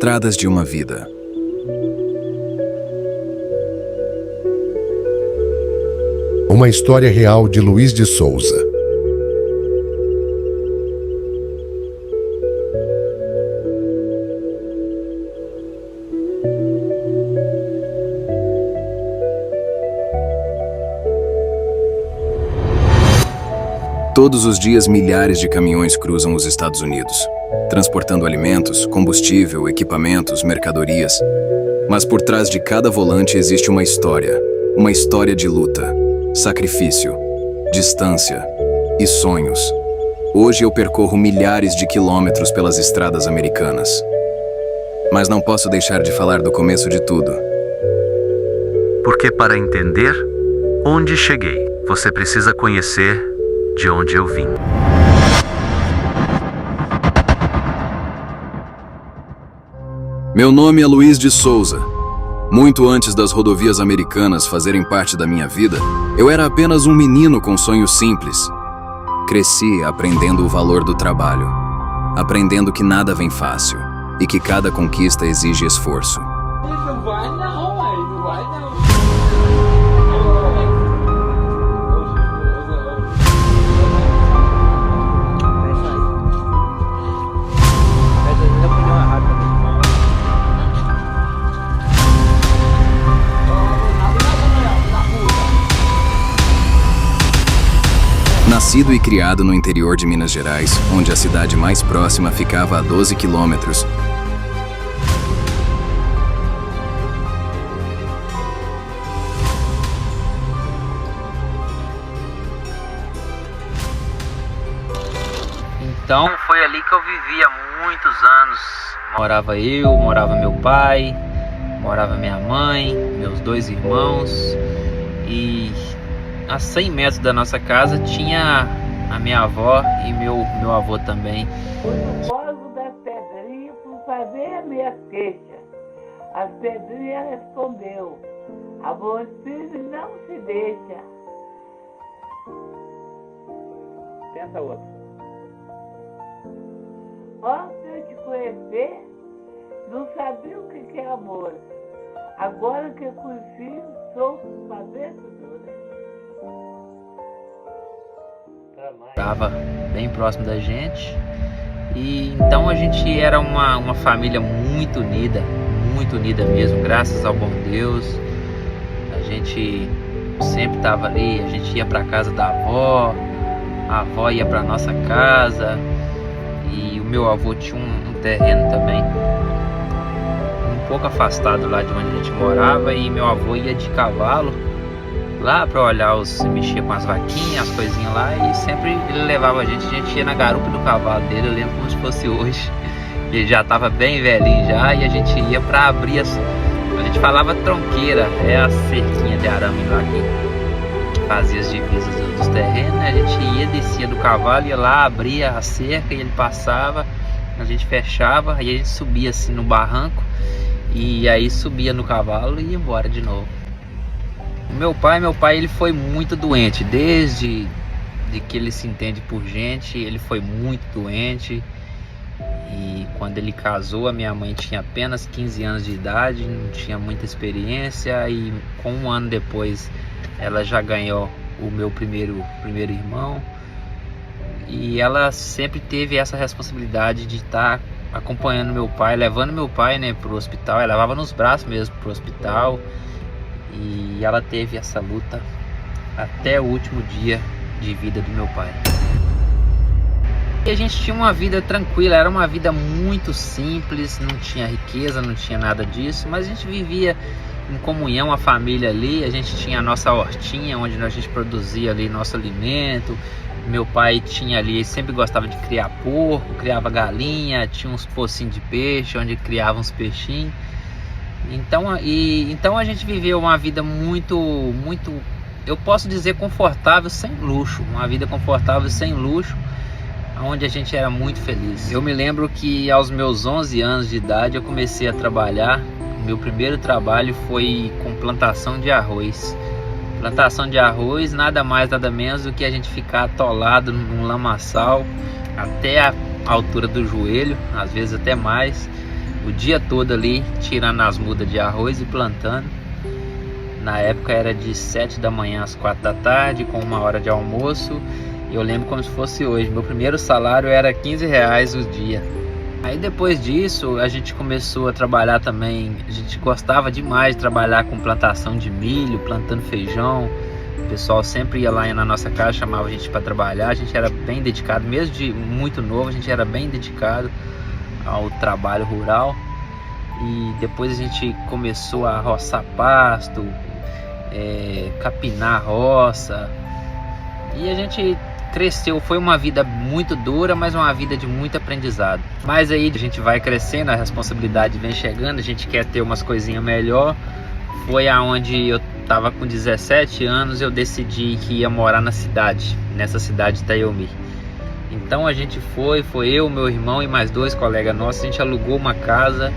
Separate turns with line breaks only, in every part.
estradas de uma vida.
Uma história real de Luiz de Souza.
Todos os dias, milhares de caminhões cruzam os Estados Unidos, transportando alimentos, combustível, equipamentos, mercadorias. Mas por trás de cada volante existe uma história de luta, sacrifício, distância e sonhos. Hoje eu percorro milhares de quilômetros pelas estradas americanas. Mas não posso deixar de falar do começo de tudo.
Porque para entender onde cheguei, você precisa conhecer de onde eu vim.
Meu nome é Luiz de Souza. Muito antes das rodovias americanas fazerem parte da minha vida, eu era apenas um menino com sonhos simples. Cresci aprendendo o valor do trabalho, aprendendo que nada vem fácil e que cada conquista exige esforço.
Não vai não, não vai não.
Nascido e criado no interior de Minas Gerais, onde a cidade mais próxima ficava a 12 quilômetros,
Então foi ali que eu vivi há muitos anos. Morava eu, morava meu pai, morava minha mãe, meus dois irmãos. E a 100 metros da nossa casa tinha a minha avó e meu avô também.
O fogo das pedrinhas por fazer a minha queixa. As pedrinhas respondeu: a você não se deixa.
Tenta outra.
Antes de eu te conhecer, não sabia o que é amor. Agora que eu conheci, sou cabeça dura.
Estava bem próximo da gente. E então a gente era uma família muito unida mesmo, graças ao bom Deus. A gente sempre estava ali, a gente ia para casa da avó, a avó ia para nossa casa. E o meu avô tinha um terreno também um pouco afastado lá de onde a gente morava, e meu avô ia de cavalo lá para olhar mexer com as vaquinhas, as coisinhas lá, e sempre ele levava a gente ia na garupa do cavalo dele. Eu lembro como se fosse hoje. Ele já estava bem velhinho já, e a gente ia para abrir a gente falava tronqueira, é a cerquinha de arame lá que fazia as divisas dos terrenos, né? A gente ia, descia do cavalo, ia lá, abria a cerca e ele passava, a gente fechava, aí a gente subia assim no barranco, e aí subia no cavalo e ia embora de novo. Meu pai ele foi muito doente, desde que ele se entende por gente, ele foi muito doente. E quando ele casou, a minha mãe tinha apenas 15 anos de idade, não tinha muita experiência, e com um ano depois ela já ganhou o meu primeiro irmão. E ela sempre teve essa responsabilidade de estar acompanhando meu pai, levando meu pai, né, pro hospital. Ela levava nos braços mesmo pro hospital. E ela teve essa luta até o último dia de vida do meu pai. E a gente tinha uma vida tranquila, era uma vida muito simples, não tinha riqueza, não tinha nada disso, mas a gente vivia em comunhão, a família ali. A gente tinha a nossa hortinha, onde a gente produzia ali nosso alimento. Meu pai tinha ali, sempre gostava de criar porco, criava galinha, tinha uns pocinhos de peixe, onde criava uns peixinhos. Então a gente viveu uma vida muito, eu posso dizer, confortável, sem luxo. Uma vida confortável, sem luxo, onde a gente era muito feliz. Eu me lembro que aos meus 11 anos de idade eu comecei a trabalhar. Meu primeiro trabalho foi com plantação de arroz. Plantação de arroz, nada mais, nada menos do que a gente ficar atolado num lamaçal até a altura do joelho, às vezes até mais, o dia todo ali, tirando as mudas de arroz e plantando. Na época era de 7 da manhã às 4 da tarde, com 1 hora de almoço. Eu lembro como se fosse hoje, meu primeiro salário era R$15 o dia. Aí depois disso a gente começou a trabalhar também, a gente gostava demais de trabalhar com plantação de milho, plantando feijão. O pessoal sempre ia lá na nossa casa, chamava a gente para trabalhar, a gente era bem dedicado, mesmo de muito novo, a gente era bem dedicado ao trabalho rural. E depois a gente começou a roçar pasto, capinar a roça, e a gente cresceu. Foi uma vida muito dura, mas uma vida de muito aprendizado. Mas aí a gente vai crescendo, a responsabilidade vem chegando, a gente quer ter umas coisinhas melhor. Foi aonde eu estava com 17 anos, eu decidi que ia morar na cidade, nessa cidade de Itaiomi. Então a gente foi eu, meu irmão e mais 2 colegas nossos, a gente alugou uma casa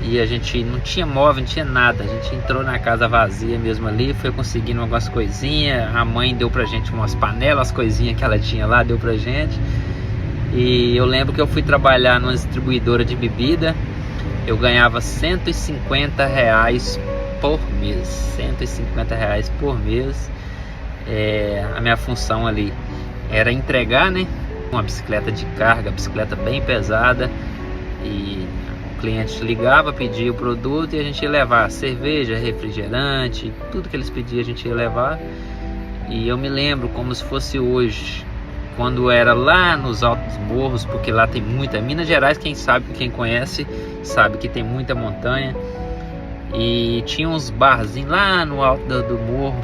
e a gente não tinha móvel, não tinha nada. A gente entrou na casa vazia mesmo ali, foi conseguindo algumas coisinhas. A mãe deu pra gente umas panelas, as coisinhas que ela tinha lá, deu pra gente. E eu lembro que eu fui trabalhar numa distribuidora de bebida. Eu ganhava R$150 por mês. R$150 por mês. A minha função ali era entregar, né, uma bicicleta de carga, bicicleta bem pesada. E o cliente ligava, pedia o produto e a gente ia levar cerveja, refrigerante, tudo que eles pediam a gente ia levar. E eu me lembro como se fosse hoje, quando era lá nos altos morros, porque lá tem muita, Minas Gerais, quem conhece, sabe que tem muita montanha. E tinha uns barzinhos lá no alto do morro.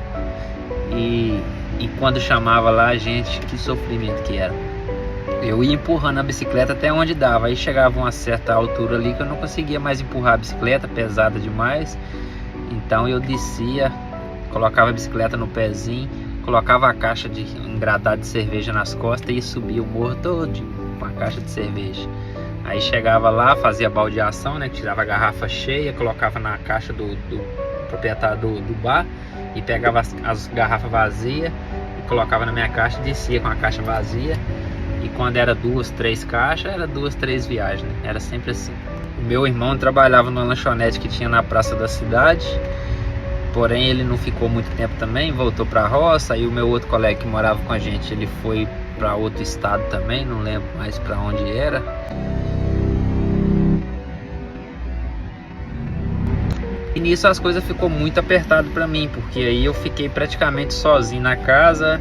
E quando chamava lá a gente, que sofrimento que era. Eu ia empurrando a bicicleta até onde dava. Aí chegava uma certa altura ali que eu não conseguia mais empurrar a bicicleta, pesada demais. Então eu descia, colocava a bicicleta no pezinho, colocava a caixa de engradado de cerveja nas costas e subia o morro todo com a caixa de cerveja. Aí chegava lá, fazia baldeação, né? Tirava a garrafa cheia, colocava na caixa do proprietário do bar e pegava as garrafas vazias e colocava na minha caixa e descia com a caixa vazia. E quando era 2, 3 caixas, era 2, 3 viagens, né? Era sempre assim. O meu irmão trabalhava numa lanchonete que tinha na praça da cidade. Porém ele não ficou muito tempo também, voltou para a roça. Aí o meu outro colega que morava com a gente, ele foi para outro estado também, não lembro mais para onde era. E nisso as coisas ficou muito apertado para mim, porque aí eu fiquei praticamente sozinho na casa,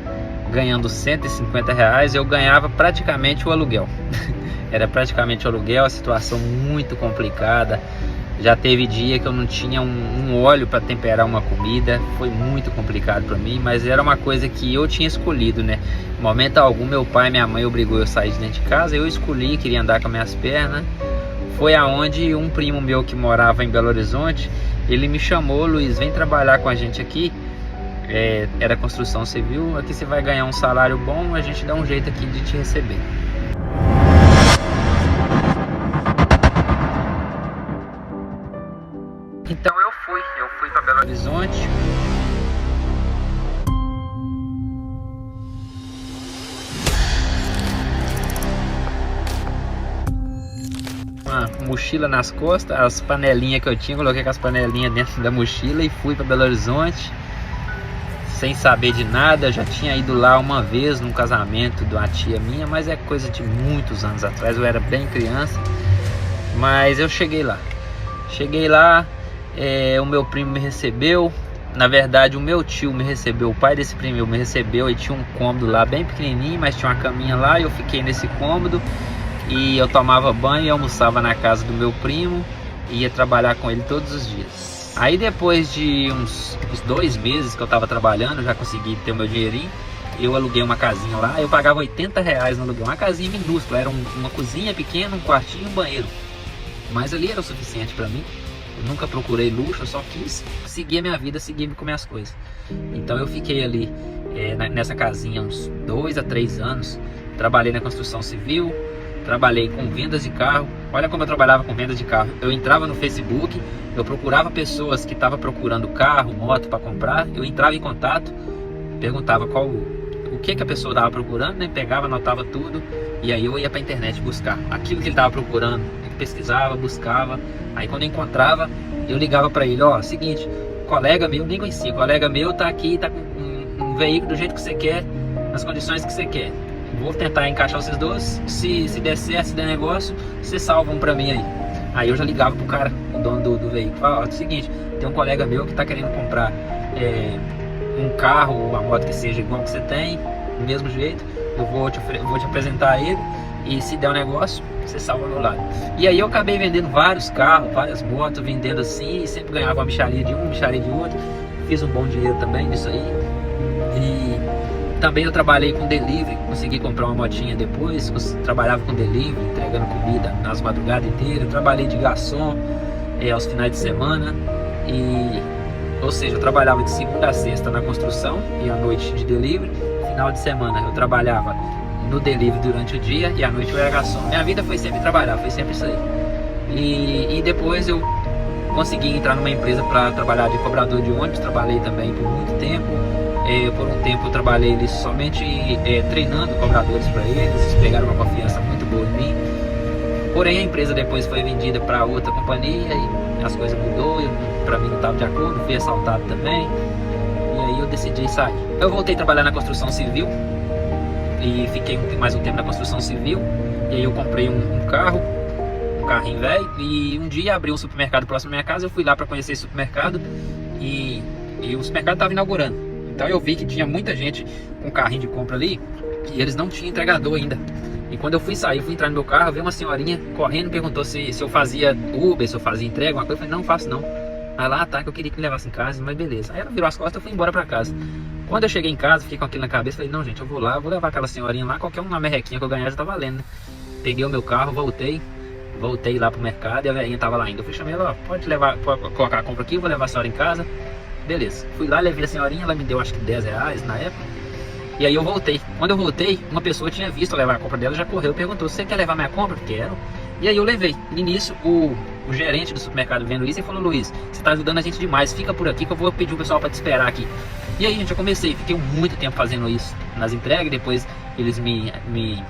ganhando R$150, eu ganhava praticamente o aluguel. Era praticamente o aluguel, a situação muito complicada. Já teve dia que eu não tinha um óleo para temperar uma comida, foi muito complicado para mim, mas era uma coisa que eu tinha escolhido, né? Em momento algum, meu pai e minha mãe obrigou eu a sair de dentro de casa, eu escolhi, queria andar com as minhas pernas. Foi aonde um primo meu que morava em Belo Horizonte, ele me chamou: Luiz, vem trabalhar com a gente aqui. Era construção civil, aqui você vai ganhar um salário bom, a gente dá um jeito aqui de te receber. Então eu fui para Belo Horizonte. Uma mochila nas costas, as panelinhas que eu tinha, coloquei com as panelinhas dentro da mochila e fui para Belo Horizonte. Sem saber de nada, já tinha ido lá uma vez num casamento de uma tia minha, mas é coisa de muitos anos atrás, eu era bem criança. Mas eu cheguei lá, o meu primo me recebeu. Na verdade o meu tio me recebeu, o pai desse primo me recebeu, e tinha um cômodo lá bem pequenininho, mas tinha uma caminha lá, e eu fiquei nesse cômodo. E eu tomava banho e almoçava na casa do meu primo, e ia trabalhar com ele todos os dias. Aí depois de uns 2 meses que eu tava trabalhando, já consegui ter o meu dinheirinho. Eu aluguei uma casinha lá, eu pagava R$80 no aluguel, uma casinha minúscula, era uma cozinha pequena, um quartinho e um banheiro. Mas ali era o suficiente pra mim. Eu nunca procurei luxo, eu só quis seguir a minha vida, seguir com minhas coisas. Então eu fiquei ali nessa casinha uns 2 a 3 anos, trabalhei na construção civil, trabalhei com vendas de carro. Olha como eu trabalhava com vendas de carro. Eu entrava no Facebook, eu procurava pessoas que estavam procurando carro, moto para comprar. Eu entrava em contato, perguntava o que a pessoa estava procurando, né? Pegava, anotava tudo, e aí eu ia para a internet buscar aquilo que ele estava procurando, pesquisava, buscava. Aí quando eu encontrava, eu ligava para ele, ó, seguinte, colega meu, nem conhecia, colega meu tá aqui, tá com um veículo do jeito que você quer, nas condições que você quer. Vou tentar encaixar vocês dois, se der certo, se der negócio, vocês salvam para mim aí. Aí eu já ligava pro cara, o dono do veículo, falava, ó, é o seguinte, tem um colega meu que tá querendo comprar um carro ou uma moto que seja igual que você tem, do mesmo jeito, eu vou te apresentar ele, e se der um negócio, você salva ao meu lado. E aí eu acabei vendendo vários carros, várias motos, vendendo assim, e sempre ganhava uma micharia de um, micharia de outro. Fiz um bom dinheiro também nisso aí. E também eu trabalhei com delivery, consegui comprar uma motinha depois, trabalhava com delivery, entregando comida nas madrugadas inteiras. Trabalhei de garçom aos finais de semana, ou seja, eu trabalhava de segunda a sexta na construção e à noite de delivery. Final de semana eu trabalhava no delivery durante o dia e à noite eu era garçom. Minha vida foi sempre trabalhar, foi sempre isso aí. E depois eu consegui entrar numa empresa para trabalhar de cobrador de ônibus. Trabalhei também por muito tempo. Por um tempo eu trabalhei somente treinando cobradores para eles. Eles pegaram uma confiança muito boa em mim. Porém a empresa depois foi vendida para outra companhia e as coisas mudou. Para mim não estava de acordo, fui assaltado também. E aí eu decidi sair. Eu voltei a trabalhar na construção civil e fiquei mais um tempo na construção civil. E aí eu comprei um carrinho velho, e um dia abri um supermercado próximo da minha casa. Eu fui lá para conhecer esse supermercado e o supermercado estava inaugurando. Então eu vi que tinha muita gente com carrinho de compra ali e eles não tinham entregador ainda. E quando eu fui sair, fui entrar no meu carro, veio uma senhorinha correndo, perguntou se eu fazia Uber, se eu fazia entrega, uma coisa. Eu falei, não faço não. Aí lá, tá, que eu queria que me levasse em casa, mas beleza. Aí ela virou as costas, eu fui embora pra casa. Quando eu cheguei em casa, fiquei com aquilo na cabeça, falei, não gente, eu vou lá, vou levar aquela senhorinha lá, qualquer uma merrequinha que eu ganhar já tá valendo, né? Peguei o meu carro, voltei lá pro mercado e a velhinha tava lá ainda. Eu fui chamei ela, ó, pode colocar a compra aqui, eu vou levar a senhora em casa. Beleza, fui lá, levei a senhorinha, ela me deu acho que R$10 na época. E aí eu voltei. Quando eu voltei, uma pessoa tinha visto eu levar a compra dela, já correu, perguntou, você quer levar minha compra? Quero. E aí eu levei. E nisso, o gerente do supermercado vendo isso, e falou, Luiz, você tá ajudando a gente demais, fica por aqui que eu vou pedir o pessoal para te esperar aqui. E aí, gente, eu fiquei muito tempo fazendo isso nas entregas. Depois eles me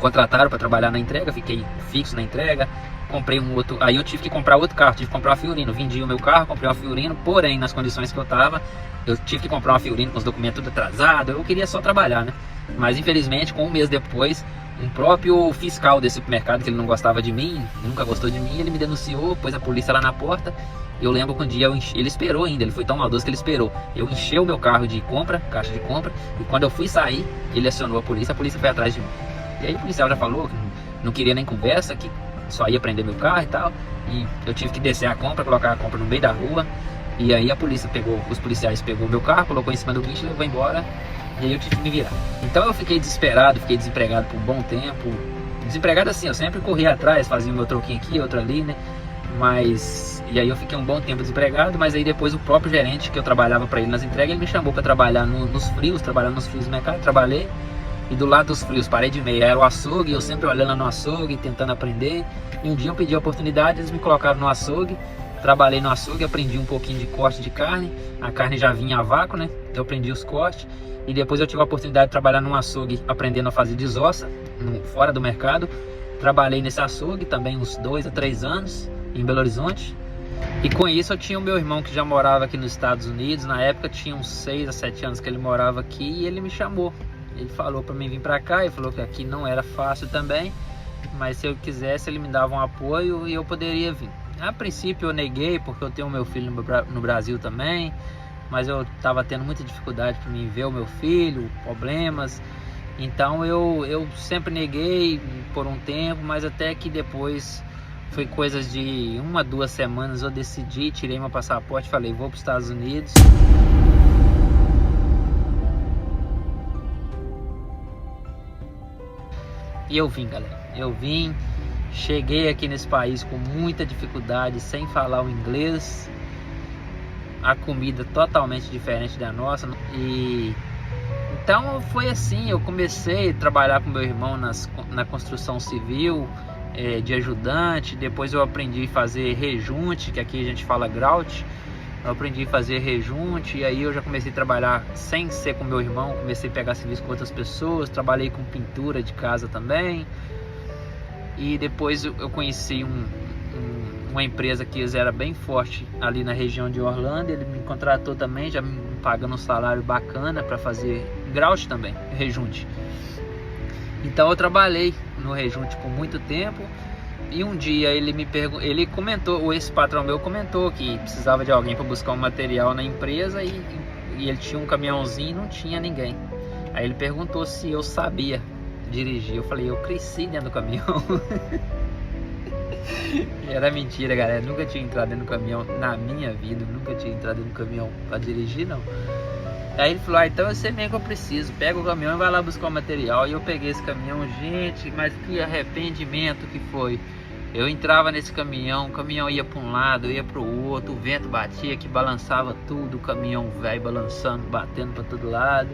contrataram para trabalhar na entrega, fiquei fixo na entrega. Comprei um outro, aí eu tive que comprar outro carro, tive que comprar uma Fiorino. Vendi o meu carro, comprei uma Fiorino, porém, nas condições que eu tava, eu tive que comprar uma Fiorino com os documentos tudo atrasados. Eu queria só trabalhar, né? Mas infelizmente, com um mês depois, um próprio fiscal desse supermercado, que ele não gostava de mim, nunca gostou de mim, ele me denunciou, pôs a polícia lá na porta. Eu lembro que um dia ele esperou ainda, ele foi tão maldoso que ele esperou. Eu enchi o meu carro de compra, caixa de compra, e quando eu fui sair, ele acionou a polícia foi atrás de mim. E aí o policial já falou que não queria nem conversa, que só ia prender meu carro e tal. E eu tive que descer a compra, colocar a compra no meio da rua. E aí os policiais pegou o meu carro, colocou em cima do guincho, levou embora. E aí eu tive que me virar. Então eu fiquei desesperado, fiquei desempregado por um bom tempo. Desempregado assim, eu sempre corria atrás, fazia o meu troquinho aqui, outro ali, né? E aí eu fiquei um bom tempo desempregado, mas aí depois o próprio gerente que eu trabalhava para ele nas entregas, ele me chamou para trabalhar nos frios, trabalhando nos frios do mercado, trabalhei. E do lado dos frios, parei de meia, era o açougue, eu sempre olhando no açougue, tentando aprender. E um dia eu pedi a oportunidade, eles me colocaram no açougue, trabalhei no açougue, aprendi um pouquinho de corte de carne. A carne já vinha a vácuo, né? Então eu aprendi os cortes. E depois eu tive a oportunidade de trabalhar num açougue, aprendendo a fazer desossa, fora do mercado. Trabalhei nesse açougue também uns 2 a 3 anos, em Belo Horizonte. E com isso eu tinha o meu irmão que já morava aqui nos Estados Unidos. Na época tinha uns 6 a 7 anos que ele morava aqui e ele me chamou. Ele falou para mim vir para cá, ele falou que aqui não era fácil também, mas se eu quisesse ele me dava um apoio e eu poderia vir. A princípio eu neguei porque eu tenho meu filho no Brasil também, mas eu estava tendo muita dificuldade para mim ver o meu filho, problemas. Então eu sempre neguei por um tempo, mas até que depois foi coisas de 1 a 2 semanas eu decidi, tirei meu passaporte, falei vou para os Estados Unidos. E eu vim, galera, cheguei aqui nesse país com muita dificuldade, sem falar o inglês, a comida totalmente diferente da nossa, e então foi assim, eu comecei a trabalhar com meu irmão na construção civil, de ajudante, depois eu aprendi a fazer rejunte, que aqui a gente fala grout. Eu aprendi a fazer rejunte e aí eu já comecei a trabalhar sem ser com meu irmão, comecei a pegar serviço com outras pessoas, trabalhei com pintura de casa também. E depois eu conheci uma empresa que era bem forte ali na região de Orlando. Ele me contratou também, já me pagando um salário bacana para fazer grout também, rejunte. Então eu trabalhei no rejunte por muito tempo. E um dia ele comentou, esse patrão meu comentou que precisava de alguém para buscar um material na empresa e ele tinha um caminhãozinho e não tinha ninguém. Aí ele perguntou se eu sabia dirigir. Eu falei, eu cresci dentro do caminhão. E era mentira, galera. Eu nunca tinha entrado dentro do caminhão na minha vida. Eu nunca tinha entrado dentro do caminhão para dirigir, não. Aí ele falou, então eu sei mesmo que eu preciso. Pega o caminhão e vai lá buscar o material. E eu peguei esse caminhão, gente, mas que arrependimento que foi. Eu entrava nesse caminhão, o caminhão ia para um lado, ia para o outro, o vento batia que balançava tudo, o caminhão velho balançando, batendo para todo lado.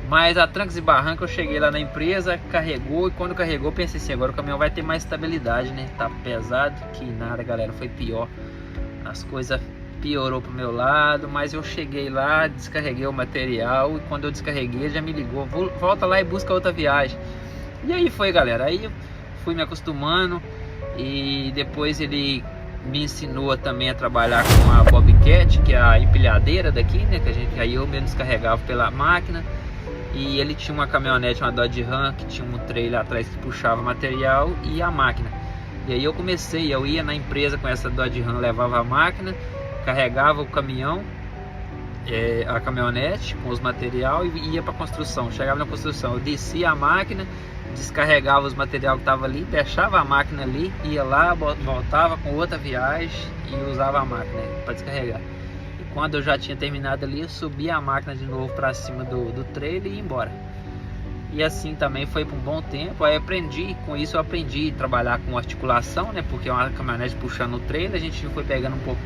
Mas a trancos e barrancos eu cheguei lá na empresa, carregou, e quando carregou pensei assim, agora o caminhão vai ter mais estabilidade, né? Tá pesado, que nada, galera, foi pior. As coisas piorou pro meu lado, mas eu cheguei lá, descarreguei o material, e quando eu descarreguei ele já me ligou, volta lá e busca outra viagem. E aí foi, galera, aí eu fui me acostumando. E depois ele me ensinou também a trabalhar com a Bobcat, que é a empilhadeira daqui, né? Que aí eu mesmo descarregava pela máquina. E ele tinha uma caminhonete, uma Dodge Ram, que tinha um trailer atrás que puxava material e a máquina. E aí eu ia na empresa com essa Dodge Ram, levava a máquina, carregava o caminhão, a caminhonete com os material e ia para construção. Chegava na construção, eu descia a máquina, descarregava os material que estava ali, deixava a máquina ali, ia lá, voltava com outra viagem e usava a máquina para descarregar. E quando eu já tinha terminado ali, eu subia a máquina de novo para cima do trailer e ia embora. E assim também foi por um bom tempo. Aí com isso eu aprendi a trabalhar com articulação, né? Porque é uma caminhonete puxando o trailer, a gente foi pegando um pouco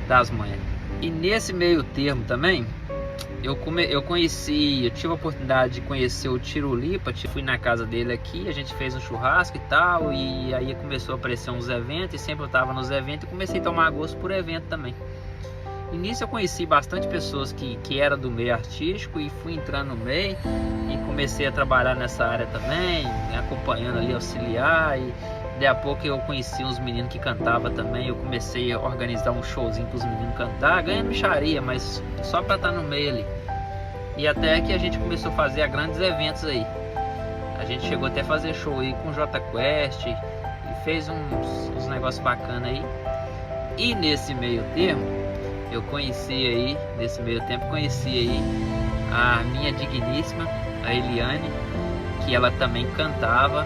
das manhas. E nesse meio termo também, eu tive a oportunidade de conhecer o Tirulipa. Fui na casa dele aqui, a gente fez um churrasco e tal, e aí começou a aparecer uns eventos, e sempre eu estava nos eventos e comecei a tomar gosto por evento também. E nisso eu conheci bastante pessoas que eram do meio artístico, e fui entrando no meio e comecei a trabalhar nessa área também, acompanhando ali, auxiliar. E daí a pouco eu conheci uns meninos que cantavam também. Eu comecei a organizar um showzinho para os meninos cantar, ganhando mixaria, mas só para estar no meio ali. E até que a gente começou a fazer grandes eventos aí. A gente chegou até a fazer show aí com o J Quest e fez uns negócios bacanas aí. E nesse meio termo, eu conheci aí a minha digníssima, a Eliane, que ela também cantava.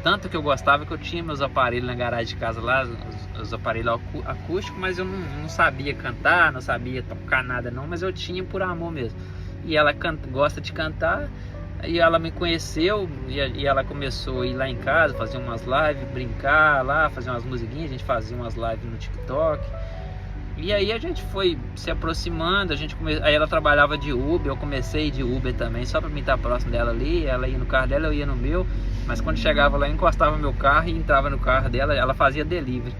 Tanto que eu gostava que eu tinha meus aparelhos na garagem de casa lá, os aparelhos acústicos, mas eu não sabia cantar, não sabia tocar nada não, mas eu tinha por amor mesmo. E ela gosta de cantar, e ela me conheceu, e ela começou a ir lá em casa, fazer umas lives, brincar lá, fazer umas musiquinhas, a gente fazia umas lives no TikTok. E aí a gente foi se aproximando, aí ela trabalhava de Uber, eu comecei de Uber também, só para mim estar próximo dela ali. Ela ia no carro dela, eu ia no meu, mas quando chegava lá eu encostava meu carro e entrava no carro dela. Ela fazia delivery,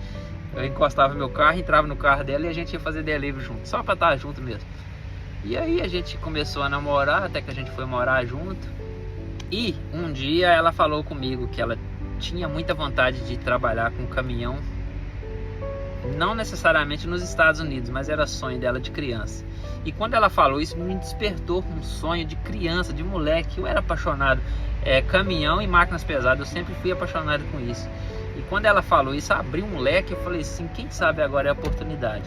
eu encostava meu carro, entrava no carro dela e a gente ia fazer delivery junto, só para estar junto mesmo. E aí a gente começou a namorar, até que a gente foi morar junto. E um dia ela falou comigo que ela tinha muita vontade de trabalhar com caminhão, não necessariamente nos Estados Unidos, mas era sonho dela de criança. E quando ela falou isso, me despertou um sonho de criança, de moleque. Eu era apaixonado, caminhão e máquinas pesadas, eu sempre fui apaixonado com isso. E quando ela falou isso, abriu um leque, eu falei assim, quem sabe agora é a oportunidade.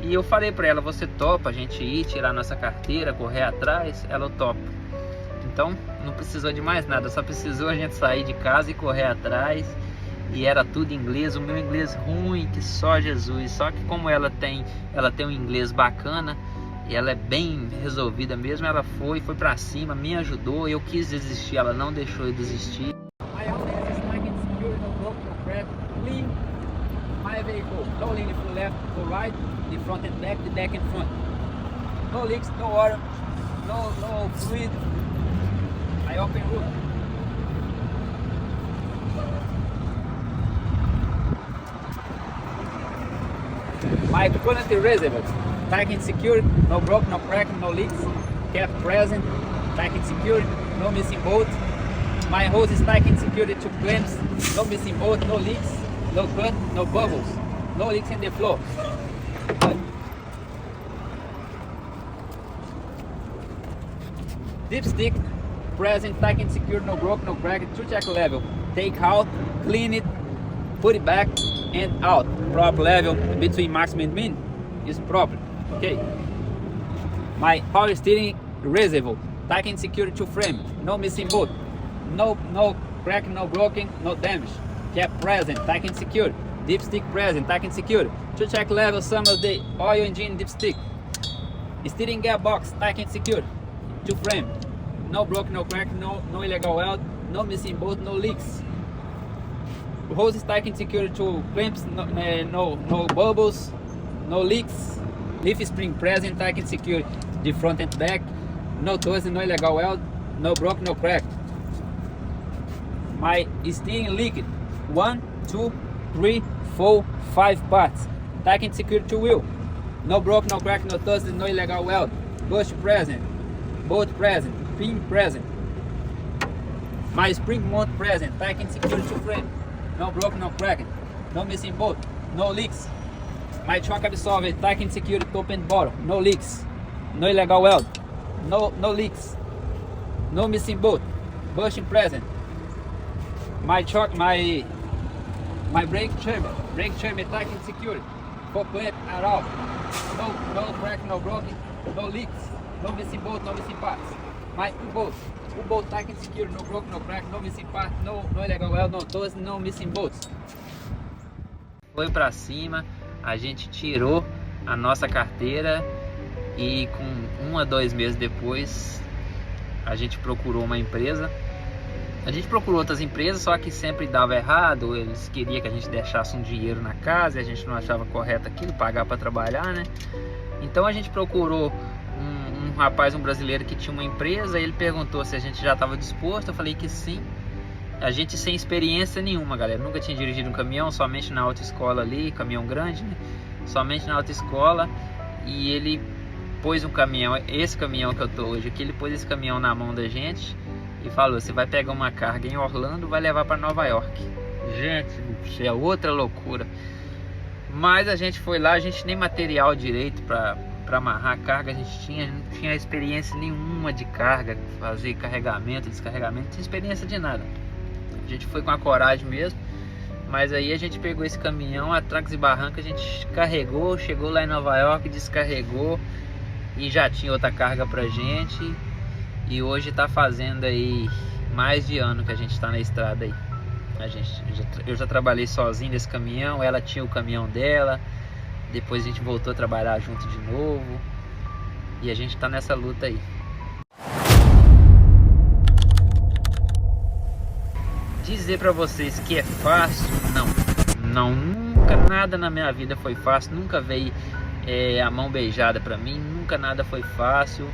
E eu falei pra ela, você topa a gente ir, tirar nossa carteira, correr atrás? Ela topa. Então não precisou de mais nada, só precisou a gente sair de casa e correr atrás. E era tudo em inglês, o meu inglês ruim, que só Jesus. Só que como ela tem um inglês bacana, e ela é bem resolvida mesmo, ela foi pra cima, me ajudou. Eu quis desistir, ela não deixou eu desistir.
My vehicle, no leaning from left to right, the front and back, the deck and front. No leaks, no water, no fluid. I open roof. My quality reservoir, tight and secure, no broke, no crack, no leaks, kept present, tight and secure, no missing bolt. My hose is tight and secured to clamps, no missing bolt, no leaks, no cut, no bubbles, no leaks in the floor. Dipstick, present, tight and secured, no broke, no crack, to check level. Take out, clean it, put it back and out. Proper level between maximum and min is proper. Okay. My power steering reservoir, tight and secured to frame, no missing bolt, no crack, no broken, no damage. Cap present, tight and secured. Dipstick present, tight and secured. To check level, some of the oil engine dipstick. Steering gearbox, tight and secured. To frame, no broken, no crack, no illegal weld, no missing bolt, no leaks. Hose is tight and secured to clamps, no bubbles, no leaks. Leaf spring present, tight and secured. The front and back, no toes, no illegal weld, no broken, no crack. My steering liquid, 1, 2, 3, 4, 5 parts. Tight and secured to wheel. No broke, no crack, no toes, no illegal weld. Bush present. Bolt present. Pin present. My spring mount present. Tight and secured to frame. No broke, no crack. No missing bolt. No leaks. My shock absorber tight and secured top and bottom. No leaks. No illegal weld. No leaks. No missing bolt. Bushing present. My brake chamber tight and secured. For clamp are out. No crack, no broken, no leaks, no missing bolt, no missing parts. My U-bolt tight and secured, no broken, no crack, no missing parts, no illegal weld, no toes, no missing bolts.
Foi pra cima, a gente tirou a nossa carteira e com 1 a 2 meses depois a gente procurou uma empresa. A gente procurou outras empresas, só que sempre dava errado. Eles queriam que a gente deixasse um dinheiro na casa e a gente não achava correto aquilo, pagar para trabalhar, né? Então a gente procurou um rapaz, um brasileiro que tinha uma empresa. Ele perguntou se a gente já estava disposto. Eu falei que sim. A gente sem experiência nenhuma, galera. Nunca tinha dirigido um caminhão, somente na autoescola ali, caminhão grande, né? Somente na autoescola. E ele pôs um caminhão, esse caminhão que eu tô hoje aqui, ele pôs esse caminhão na mão da gente e falou: você vai pegar uma carga em Orlando, vai levar para Nova York. Gente do céu, outra loucura. Mas a gente foi lá, a gente nem material direito para amarrar a carga a gente não tinha experiência nenhuma de carga, fazer carregamento, descarregamento, não tinha experiência de nada. A gente foi com a coragem mesmo. Mas aí a gente pegou esse caminhão, a trancos e barrancos, a gente carregou, chegou lá em Nova York, descarregou e já tinha outra carga pra gente. E hoje tá fazendo aí mais de ano que a gente tá na estrada aí. Eu já trabalhei sozinho nesse caminhão, ela tinha o caminhão dela, depois a gente voltou a trabalhar junto de novo. E a gente tá nessa luta aí. Dizer pra vocês que é fácil, não, nunca nada na minha vida foi fácil, nunca veio a mão beijada pra mim, nunca nada foi fácil.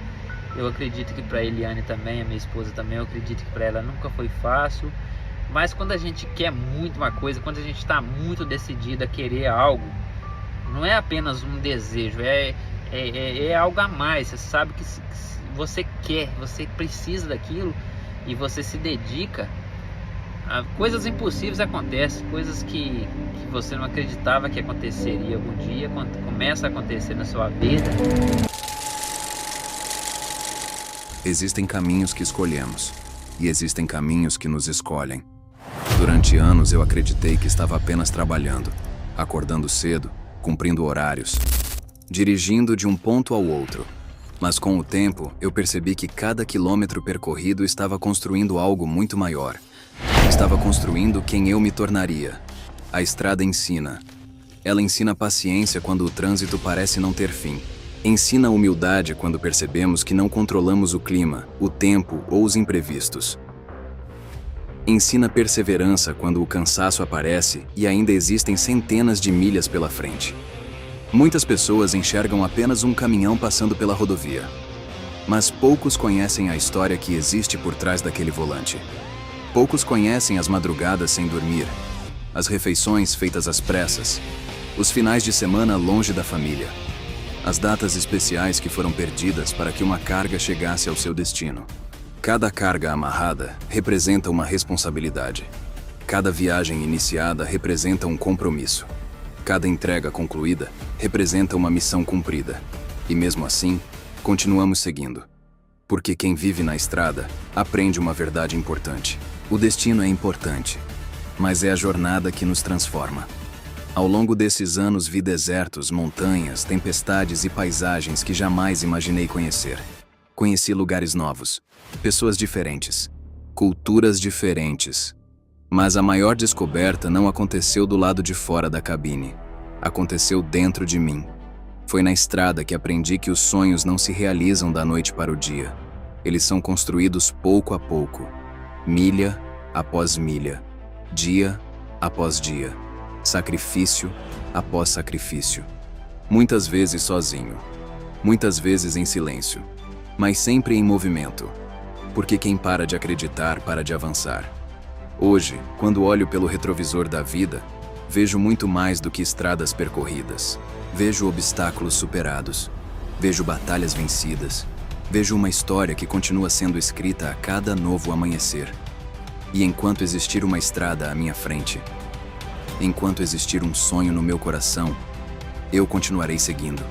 Eu acredito que pra Eliane também, a minha esposa também, eu acredito que pra ela nunca foi fácil. Mas quando a gente quer muito uma coisa, quando a gente tá muito decidido a querer algo, não é apenas um desejo, é algo a mais. Você sabe que você quer, você precisa daquilo e você se dedica. Coisas impossíveis acontecem, coisas que você não acreditava que aconteceria algum dia, quando começa a acontecer na sua vida.
Existem caminhos que escolhemos, e existem caminhos que nos escolhem. Durante anos eu acreditei que estava apenas trabalhando, acordando cedo, cumprindo horários, dirigindo de um ponto ao outro. Mas com o tempo eu percebi que cada quilômetro percorrido estava construindo algo muito maior. Estava construindo quem eu me tornaria. A estrada ensina. Ela ensina paciência quando o trânsito parece não ter fim. Ensina humildade quando percebemos que não controlamos o clima, o tempo ou os imprevistos. Ensina perseverança quando o cansaço aparece e ainda existem centenas de milhas pela frente. Muitas pessoas enxergam apenas um caminhão passando pela rodovia. Mas poucos conhecem a história que existe por trás daquele volante. Poucos conhecem as madrugadas sem dormir, as refeições feitas às pressas, Os finais de semana longe da família. As datas especiais que foram perdidas para que uma carga chegasse ao seu destino. Cada carga amarrada representa uma responsabilidade. Cada viagem iniciada representa um compromisso. Cada entrega concluída representa uma missão cumprida. E mesmo assim, continuamos seguindo. Porque quem vive na estrada aprende uma verdade importante. O destino é importante, mas é a jornada que nos transforma. Ao longo desses anos vi desertos, montanhas, tempestades e paisagens que jamais imaginei conhecer. Conheci lugares novos, pessoas diferentes, culturas diferentes. Mas a maior descoberta não aconteceu do lado de fora da cabine. Aconteceu dentro de mim. Foi na estrada que aprendi que os sonhos não se realizam da noite para o dia. Eles são construídos pouco a pouco, milha após milha, dia após dia, sacrifício após sacrifício. Muitas vezes sozinho, muitas vezes em silêncio, mas sempre em movimento. Porque quem para de acreditar, para de avançar. Hoje, quando olho pelo retrovisor da vida, vejo muito mais do que estradas percorridas. Vejo obstáculos superados. Vejo batalhas vencidas. Vejo uma história que continua sendo escrita a cada novo amanhecer. E enquanto existir uma estrada à minha frente, enquanto existir um sonho no meu coração, eu continuarei seguindo.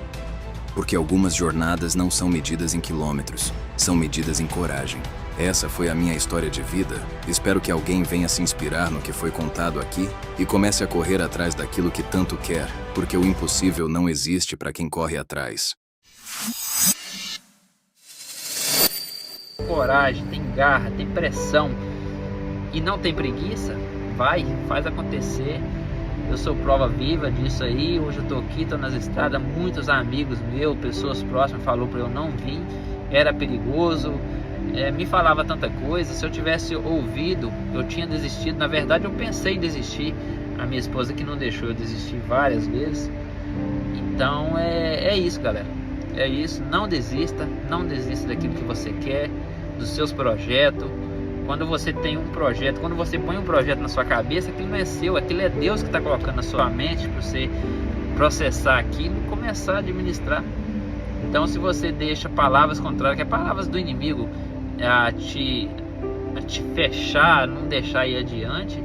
Porque algumas jornadas não são medidas em quilômetros, são medidas em coragem. Essa foi a minha história de vida. Espero que alguém venha se inspirar no que foi contado aqui e comece a correr atrás daquilo que tanto quer, porque o impossível não existe para quem corre atrás.
Coragem, tem garra, tem pressão e não tem preguiça, faz acontecer. Eu sou prova viva disso aí. Hoje eu tô aqui, tô nas estradas, muitos amigos meus, pessoas próximas falaram para eu não vir, era perigoso, me falava tanta coisa. Se eu tivesse ouvido, eu tinha desistido. Na verdade eu pensei em desistir, a minha esposa que não deixou eu desistir várias vezes. Então é isso, galera, é isso. Não desista daquilo que você quer, dos seus projetos. Quando você tem um projeto, quando você põe um projeto na sua cabeça, aquilo não é seu, aquilo é Deus que está colocando na sua mente para você processar aquilo e começar a administrar. Então, se você deixa palavras contrárias, que é palavras do inimigo, a te fechar, não deixar ir adiante,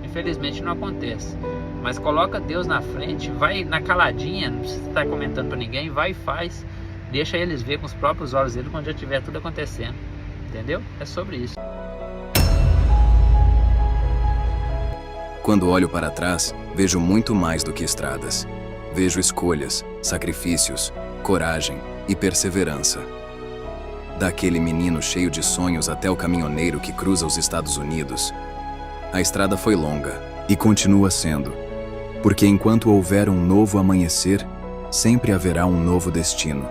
infelizmente não acontece. Mas coloca Deus na frente, vai na caladinha, não precisa estar comentando para ninguém, vai e faz. Deixa eles ver com os próprios olhos dele quando já tiver tudo acontecendo. Entendeu? É sobre isso.
Quando olho para trás, vejo muito mais do que estradas. Vejo escolhas, sacrifícios, coragem e perseverança. Daquele menino cheio de sonhos até o caminhoneiro que cruza os Estados Unidos. A estrada foi longa e continua sendo, porque enquanto houver um novo amanhecer, sempre haverá um novo destino.